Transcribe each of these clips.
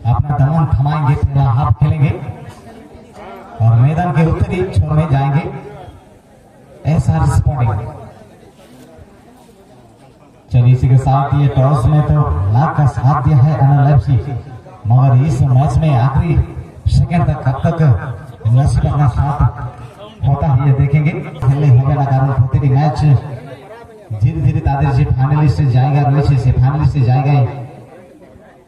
अपना दमन थमाएंगे, पहला हाफ खेलेंगे और मैदान के उत्तरी छोर में जाएंगे एसआर स्पोर्टिंग। चलिए इसी के साथ ये टॉस में तो लाख का साथ दिया है अनल एफसी, मगर इस मैच में आखिरी सेकंड तक कब तक नसीब अपना साथ होता है ये देखेंगे। खेलने হবে না কারণ প্রতিটি ম্যাচ ধীরে ধীরে তাদের যে ফাইনালিস্ট জায়গা রয়েছে সেই ফাইনালিস্ট জায়গায়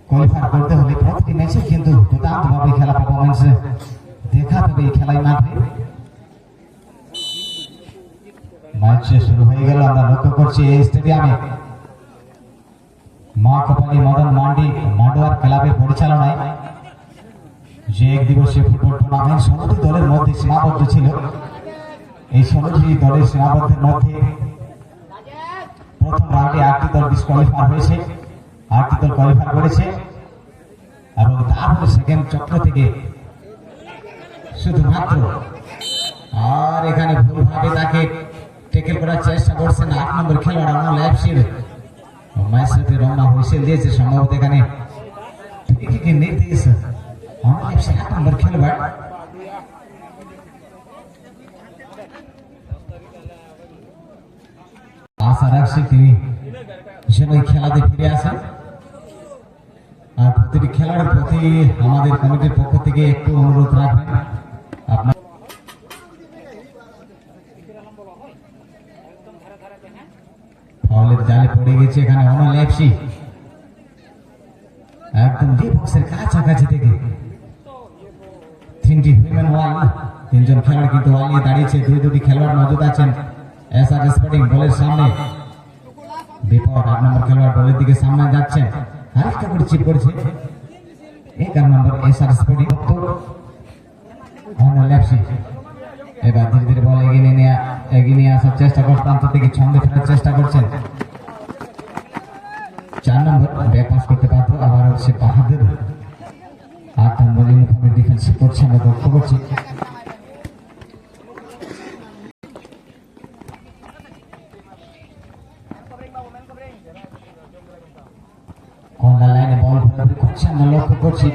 কোয়ালিফাই করতে হলে প্রতিটি ম্যাচে কিন্তু দুর্দান্তভাবে খেলা পারফরম্যান্স দেখাতে হবে এই খেলায় মাঠে। ম্যাচ শুরু হয়ে গেল, আমরা লক্ষ্য করছি এই স্টেডিয়ামে মা কপালী মদন মান্ডি মাডোয়ার ক্লাবের পরিচালনায় যে এক দিবসীয় ফুটবল টুর্নামেন্ট 16টি দলের মধ্যে সীমাবদ্ধ ছিল। এই 16টি দলের সীমাবদ্ধের মধ্যে প্রথম রাউন্ডে 8টি দল ডিসকোয়ালিফাই হয়েছে, 8টি দল কোয়ালিফাই করেছে এবং তারপরে সেকেন্ড চক্র থেকে শুধুমাত্র আর এখানে ভুলভাবে তাকে টেকেল করার চেষ্টা করছেন 8 নম্বর খেলোয়াড় অনল এফসির ম্যাচে রমনা হুইসেল দিয়েছে। সম্ভবত এখানে ঠিকই নির্দেশ অনল এফসি 8 নম্বর খেলোয়াড়। আশা রাখছি তিনি যেন খেলাতে ফিরে আসেন। আর প্রতিটি খেলোয়াড়ের প্রতি আমাদের কমিটির পক্ষ থেকে একটু অনুরোধ রাখবেন, আপনার ফাউলের জালে পড়ে গেছে এখানে অনল এফসি একদম ডি বক্সের কাছাকাছি থেকে। তিনটি হিউম্যান ওয়াল, তিনজন খেলোয়াড় কিন্তু ওয়াল নিয়ে দাঁড়িয়েছে, দুটি খেলোয়াড় মজুদ আছেন এসআর স্পোর্টিং বলের সামনে। বিপদ 8 নম্বর খেলোয়াড় বলের দিকে সামনে যাচ্ছেন, হালকা করে চিপ করেছে 11 নম্বর এসআর স্পোর্টিং অনল এফসি। এবার ধীরে ধীরে বল এগিয়ে নিয়ে আসার চেষ্টা করছেন, প্রান্ত থেকে ছন্দে ফেরার চেষ্টা করছেন 4 নম্বর ব্যাক পাস করতে পারতো, আবার হচ্ছে বাহাদুর 8 নম্বর ইউনিফর্মে ডিফেন্স করছে, আমরা লক্ষ্য করছি। কর্নার লাইনে বল ঘোরাঘুরি করছে, আমরা লক্ষ্য করছি।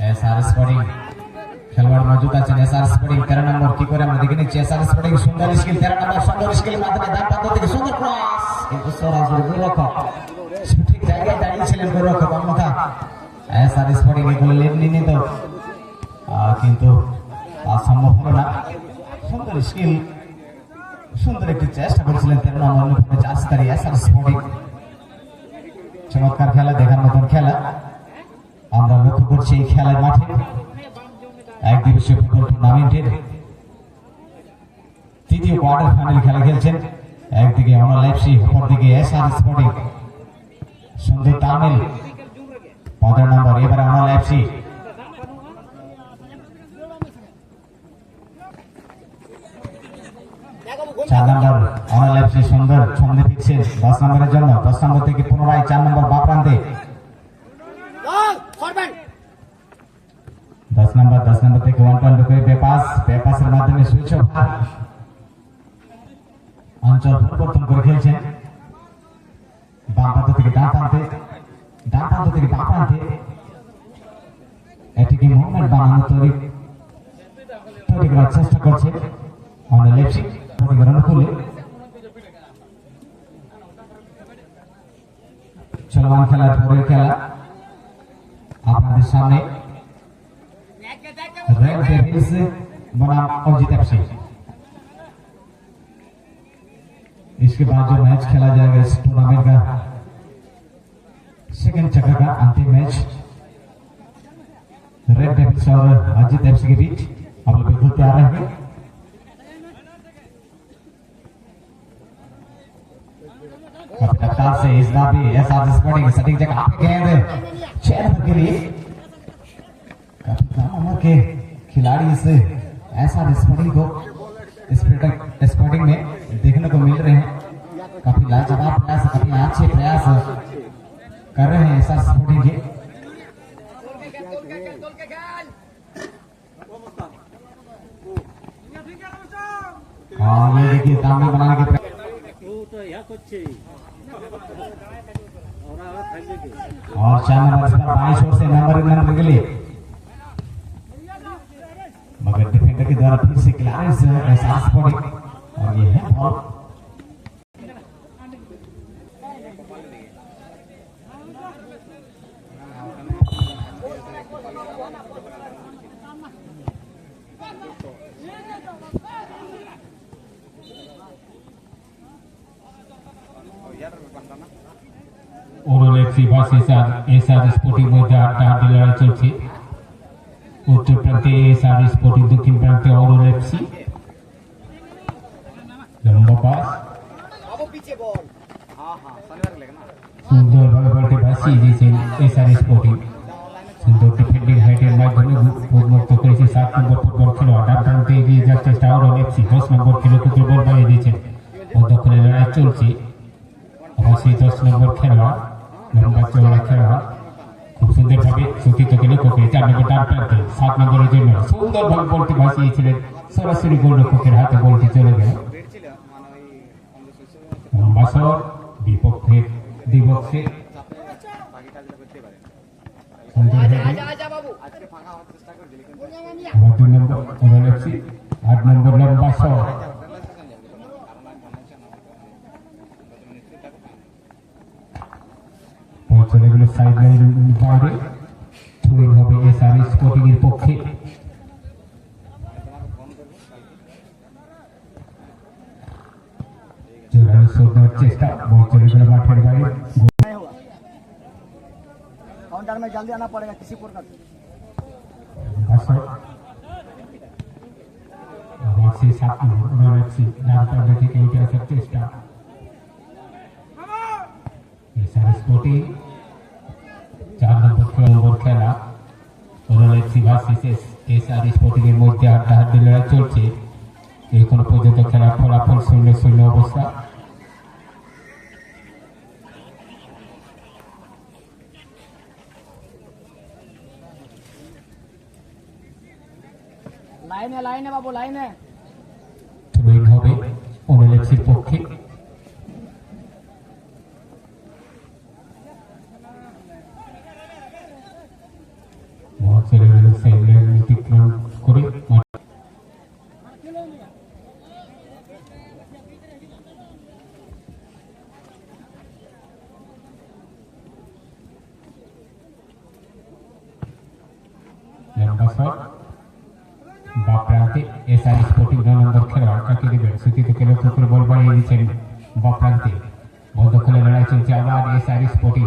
এসআর স্পোর্টিং খেলোয়াড় মজুদ আছেন, এসআর স্পোর্টিং 13 নম্বর কি করে আমরা দেখে নিচ্ছি। এসআর স্পোর্টিং সুন্দর স্কিল, 13 নম্বর সুন্দর স্কিলের মাধ্যমে ডান প্রান্ত থেকে সুন্দর ক্রস, কিন্তু সরাসরি গোলরক্ষক সঠিক জায়গায় দাঁড়িয়েছিলেন গোলরক্ষক, অন্যথা এসআর স্পোর্টিং এগুলো লেট নিয়ে নিত, কিন্তু সম্ভব হলো না। সুন্দর স্কিল, সুন্দর একটি চেষ্টা করেছিলেন 13 নম্বর জার্সিধারী এসআর স্পোর্টিং। চমৎকার খেলা, দেখার মতন খেলা আমরা লক্ষ্য করছি এই খেলার মাঠে। এক দিবসীয় ফুটবল টুর্নামেন্টের তৃতীয় কোয়ার্টার ফাইনাল খেলা খেলছেন, একদিকে অনল এফসি, অপরদিকে এসআর স্পোর্টিং। সুন্দর তামিল 15 নম্বর, এবারে অনল এফসি। চার নম্বর অনল এফসি সুন্দর ছন্দে ফিরছেন 10 নম্বরের জন্য। 10 নম্বর থেকে পুনরায় 4 নম্বর বা প্রান্তে 10 নম্বর থেকে 1 করে বেপাসের মাধ্যমে সুইচ ওভার অঞ্চল পরিবর্তন করে খেলছেন বাম প্রান্ত থেকে ডান প্রান্তে, ডান প্রান্ত থেকে বাম প্রান্তে। এটিকে মুভমেন্ট বানানো তৈরি করার চেষ্টা করছে অনল এফসি অনুকূলে। চলমান খেলার পরের খেলা আপনাদের সামনে रेड डेविल्स बनाम अजित एफसी। इसके बाद जो मैच खेला जाएगा इस टूर्नामेंट का सेकंड चक्र का अंतिम मैच रेड डेविल्स और अजित एफसी के बीच, आप लोग बिल्कुल तैयार रहेंगे। रफ्तार से इस बार भी एसआर स्पोर्टिंग सटीक जगह पे गेंद चेयर के लिए काफी कम उम्र के खिलाड़ी इस एसआर स्पोर्टिंग को स्पोर्टिंग में देखने को मिल रहे हैं। काफी लाजवाब प्रयास, काफी अच्छे प्रयास कर रहे हैं एसआर स्पोर्टिंग के। और ये देखिए तालमेल बनाने के और 4 नंबर पर 22 ओर से नंबर के लिए, मगर डिफेंडर के द्वारा फिर से क्लियरेंस एहसास पड़े और ये है बॉल। ওরোলেক্সি ভার্সেস এসআর স্পোর্টিং মধ্যে হাড্ডাহাড্ডি লড়াই চলছে। উত্তর প্রান্তে এসআর স্পোর্টিং, দক্ষিণ প্রান্তে ওরোলেক্সি। লম্বা পাস, সুন্দরভাবে বলটি ভাসিয়ে দিয়েছেন এসআর স্পোর্টিং। সুন্দর ডিফেন্ডিং হাইটের মাধ্যমে উন্মুক্ত করেছে 7 নম্বর ফুটবল খেলোয়াড়। ডান প্রান্তে এগিয়ে যাওয়ার চেষ্টা ওরোলেক্সি। 10 নম্বর খেলোয়াড়কে বল বাড়িয়ে দিয়েছেন। মধ্যখানে লড়াই চলছে। অবশ্যই 10 নম্বর খেলোয়াড়, লম্বা চওড়া খেলোয়াড়, খুব সুন্দরভাবে সতীর্থকে লক্ষ্য করে 4 নম্বর ডান প্রান্তে 7 নম্বরের জন্য সুন্দরভাবে বলটি ভাসিয়েছিলেন। সরাসরি গোলরক্ষকের হাতে বলটি চলে গেল। লম্বা শট, বিপক্ষের দিবক্সে সুন্দর হেডিং। 2 নম্বর ওরোলেক্সি, 8 নম্বর লম্বা শট। চলে গেল সাইড লাইন বাইরে। থ্রোইং হবে এসআর স্পোর্টিং এর পক্ষে। জোরালো শট নেওয়ার চেষ্টা, বল চলে গেল মাঠের বাইরে। काउंटर में जल्दी आना पड़ेगा किसी प्रकार से। से 7 নম্বর ওরোলেক্সি, ডান প্রান্ত থেকে উঠে আসার চেষ্টা। এসআর স্পোর্টিং 4 নম্বর খেলা। ওরোলেক্সি ভার্সেস এসআর স্পোর্টিং এর মধ্যে হাড্ডাহাড্ডি লড়াই চলছে। এখনো পর্যন্ত খেলার ফলাফল 0-0 অবস্থা। लाइन है बाबू, लाइन है। থ্রোইং হবে ওরোলেক্সির পক্ষে। চলে গেল সাইড লাইন অতিক্রম করে। লম্বা শট, বাঁ প্রান্তে এসআর স্পোর্টিং 9 নম্বর খেলোয়াড় কাকে দেবেন। সতীর্থকে লক্ষ্য করে বল বাড়িয়ে দিচ্ছেন বাঁ প্রান্তে। মধ্যখানে লড়াই চলছে আবার এসআর স্পোর্টিং।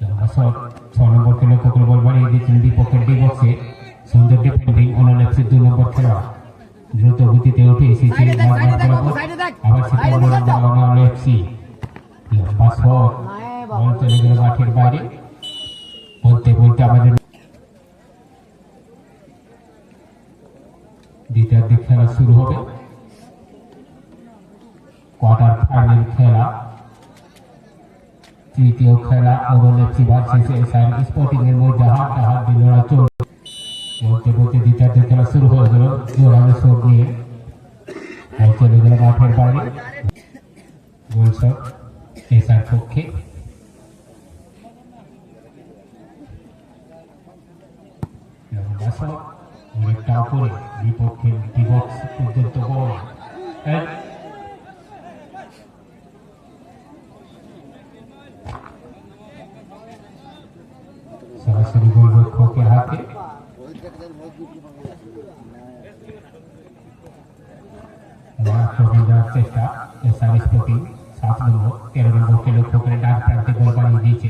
লম্বা শট, 6 নম্বরকে লক্ষ্য করে বল বাড়িয়ে দিচ্ছেন বিপক্ষের ডিবক্সে। সুন্দর ডিফেন্ডিং ওরোলেক্সির 2 নম্বর খেলোয়াড়। দ্রুত গতিতে উঠে এসেছে আবার সেটা ওরোলেক্সি। লম্বা শট, বল চলে গেল মাঠের বাইরে। বলতে বলতে আমাদের দ্বিতীয়ার্ধে খেলা শুরু হবে। কোয়ার্টার ফাইনাল খেলা, তৃতীয় খেলা ওরোলেক্সি ভার্সেস এসআর স্পোর্টিং এর মধ্যে হাড্ডাহাড্ডি লড়াই চলছে। বলতে বলতে দ্বিতীয়ার্ধে খেলা শুরু হয়ে গেল জোরালো শট নিয়ে। বল চলে গেল মাঠের বাইরে। গোল শট এসআর পক্ষে। লম্বা শট, অনেকটা উপরে বিপক্ষের ডিবক্স পর্যন্ত বল। সরাসরি গোলরক্ষকের হাতে। চেষ্টা এসআর স্পোর্টিং 7 নম্বর 13 নম্বরকে লক্ষ্য করে ডান প্রান্তে বল বাড়িয়ে দিয়েছে।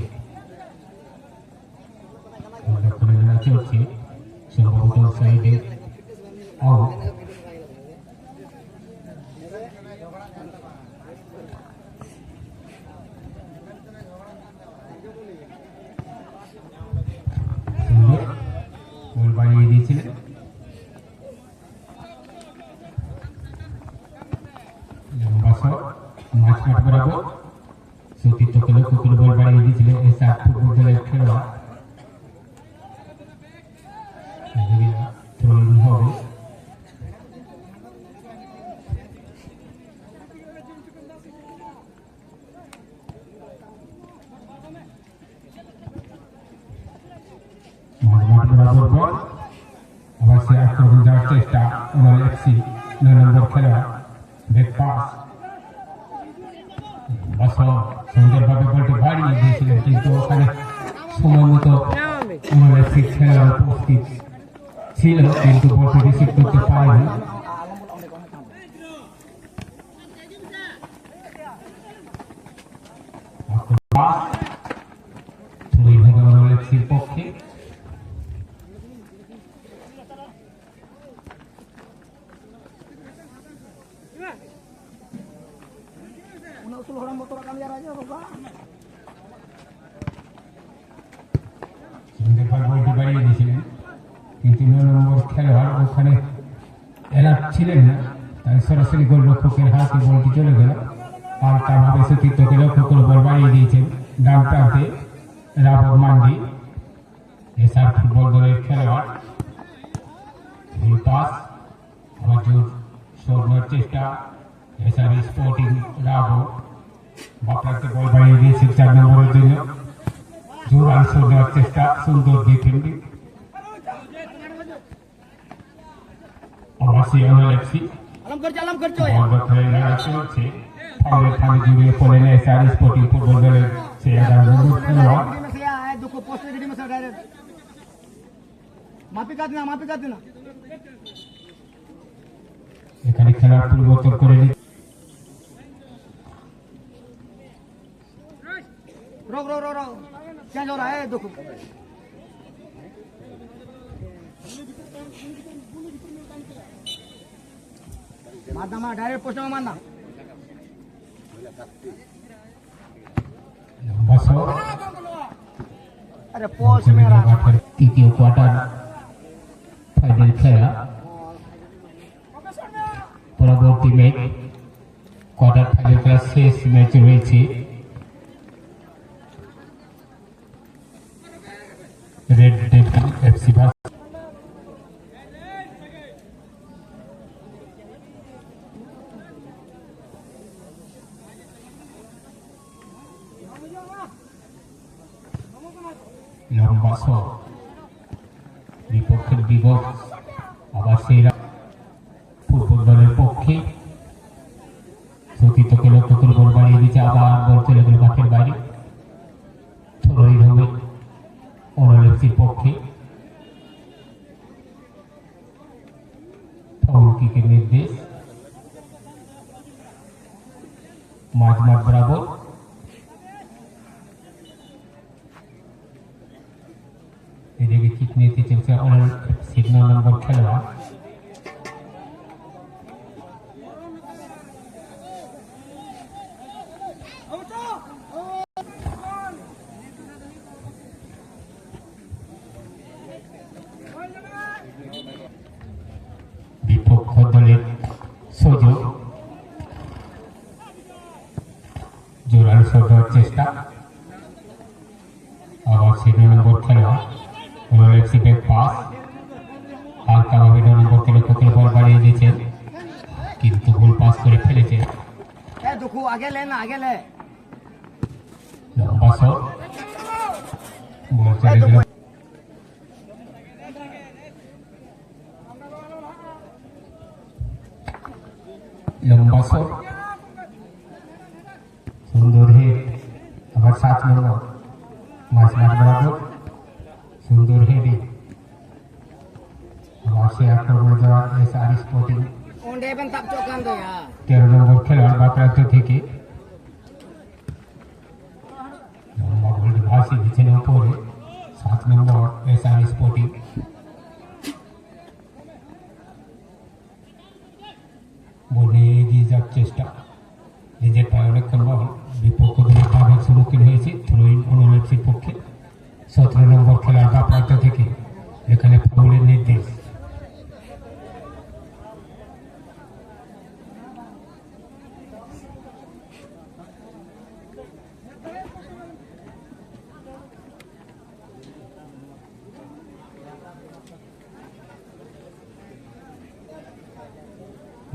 চলছে সম্ভবত সাইডে আউট। বল বাড়িয়ে দিয়েছিলেন। লম্বা শট, মাঝমাঠ বরাবর। সতীর্থকে লক্ষ্য করে বল বাড়িয়ে দিয়েছিলেন এসআর ফুটবল দলের খেলোয়াড়। থ্রোইং হবে। বরাবর বল আবার সে আক্রমণ যাওয়ার চেষ্টা ওনার এফসি 9 নম্বর খেলোয়াড় ব্রেক পাস বাসন সুন্দরভাবে বলটি বাড়িয়ে দিয়েছিলেন কিন্তু ওখানে সময় মতো ওনার এফসি খেলোয়াড় উপস্থিত ছিল কিন্তু বলটি রিসিভ করতে পারেনি পক্ষে বলটি বাড়িয়ে দিয়েছিলেন কিন্তু 9 নম্বর খেলোয়াড় ওখানে এলার্ট ছিলেন না তাই সরাসরি গোলরক্ষকের হাতে বলটি চলে গেল পাল্টাভাবে সতীর্থকে লক্ষ্য করে বল বাড়িয়ে দিয়েছেন ডান প্রান্তে রাবর মান্ডি এসআর ফুটবল দলের খেলোয়াড় পাস আবার জোর সরানোর চেষ্টা এসআর স্পোর্টিং রাবো বাপরাকে বল বাড়িয়ে দিয়েছে 4 নম্বরের জন্য জোর আনসার দেওয়ার চেষ্টা সুন্দর ডিফেন্ডিং আবার সে এফসি চলছে ফাউলের ফাঁদে জড়িয়ে পড়লেন এসআর স্পোর্টিং ফুটবল দলের সে 11 নম্বর খেলোয়াড় এখানে খেলার পরিবর্তন করে चेंज हो रहा है देखो मारना डायरेक्ट पोस्ट में मारना अरे पोस्ट में তৃতীয় কোয়ার্টার ফাইনাল খেলা পরবর্তী ম্যাচ কোয়ার্টার ফাইনাল খেলা শেষ ম্যাচ রয়েছে রেড ডেভিল এফসি লম্বা শট বিপক্ষের বিভব আবার সেই ফুটবল দলের পক্ষে সতীর্থকে লক্ষ্য করে বল বাড়িয়ে দিচ্ছে আবার বল চলে গেল মাঠের বাইরে থ্রোইন হবে ওনারএফসির পক্ষে ফাউল কিকের নির্দেশ মাঝ মাঠ বরাবর এদিকে কিক নিতে চলছে ওনারএফসির 9 নম্বর খেলোয়াড় বিপক্ষ দলের সুযোগ জোরালো শট দেওয়ার চেষ্টা আবার সে 9 নম্বর খেলোয়াড় ওনারএফসি ব্যাক পাস হালকাভাবে 9 নম্বরকে লক্ষ্য করে বল বাড়িয়ে দিয়েছেন কিন্তু ভুল পাস করে ফেলেছে देखो आगे ले ना आगे ले লম্বা শট বল চলে গেল লম্বা শট সুন্দর হেড আবার 7 নম্বর মাঝ মাঠ বরাবর সুন্দর হেডে আবার সে আক্রমণ যাওয়া এসআর স্পোর্টিং ओंडे बन तब चौकान दो यार 13 নম্বর খেলোয়াড় বা প্রান্ত থেকে লম্বা বলটি ভাসি দিচ্ছেন উপরে 7 নম্বর এসআর স্পোর্টিং বলে এগিয়ে যাওয়ার চেষ্টা নিজের পায়ে অনেকক্ষণ বল বিপক্ষ দলের পাবের সম্মুখীন হয়েছে থ্রোইন ওনারএফসির পক্ষে 17 নম্বর খেলোয়াড় বা প্রান্ত থেকে এখানে ফাউলের নির্দেশ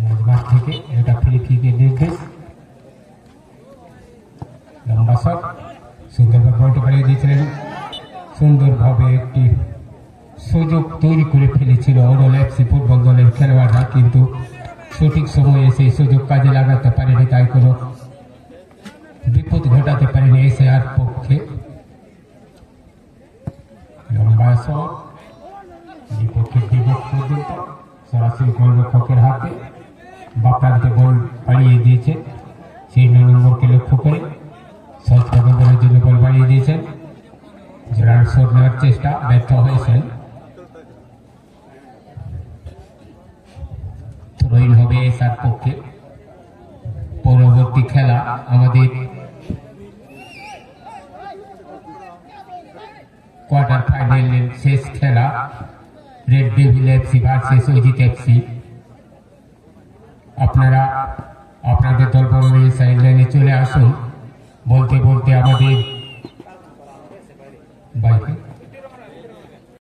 মাঝমাঠ থেকে এটা ফ্রি কিকের নির্দেশ লম্বা শট সুন্দরভাবে বলটি বাড়িয়ে দিয়েছিলেন সুন্দরভাবে একটি সুযোগ তৈরি করে ফেলেছিল অরল এফসি ফুটবল দলের খেলোয়াড়রা, কিন্তু সঠিক সময়ে সেই সুযোগ কাজে লাগাতে পারেনি, তাই কোনো বিপদ ঘটাতে পারেনি এসআর পক্ষে। লম্বা শট বিপক্ষের দিবস পর্যন্ত সরাসরি গোলরক্ষকের হাতে, বাপ্রান্তে বল বাড়িয়ে দিয়েছে, সেই 9 নম্বরকে লক্ষ্য করে শট নম্বরের জন্য বল বাড়িয়ে দিয়েছেন। জোরাল শট নেওয়ার চেষ্টা ব্যর্থ হয়েছেন। থ্রোইন হবে এসআর পক্ষে। পরবর্তী খেলা আমাদের কোয়ার্টার ফাইনালের শেষ খেলা, red devil FC versus Ajit FC. আপনারা আপনাদের দল বলে সাইড লাইনে চলে আসুন। বলতে বলতে আমাদের বাইকে